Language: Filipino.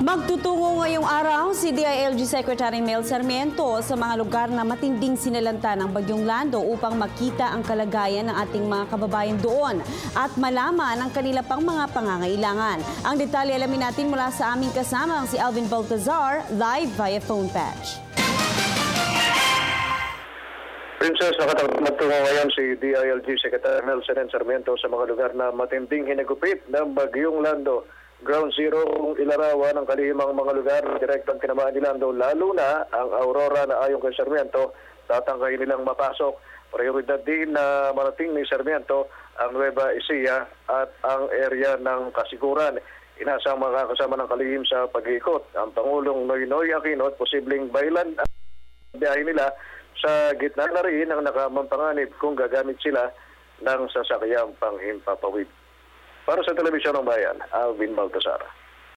Magtutungo ngayong araw si DILG Secretary Mel Sarmiento sa mga lugar na matinding sinalanta ng Bagyong Lando upang makita ang kalagayan ng ating mga kababayan doon at malaman ang kanila pang mga pangangailangan. Ang detalye alamin natin mula sa aming kasamang si Alvin Baltazar, live via phone patch. Princess, magtungo ngayon si DILG Secretary Mel Sarmiento sa mga lugar na matinding hinagupit ng Bagyong Lando. Ground zero kung ilarawan ng kalihimang mga lugar direktang tinamaan ni Lando, lalo na ang Aurora na ayon kay Sarmiento, tatangkayin nilang mapasok. Prioridad din na marating ni Sarmiento ang Nueva Ecija at ang area ng Kasiguran. Inasang makakasama ng kalihim sa pag-iikot ang Pangulong Noynoy Aquino at posibleng bailan ang biyahe nila sa gitna na rin ang nakamampanganib kung gagamit sila ng sasakyang panghimpapawid. Para sa Telebisyon ng Bayan, Alvin Baltazar.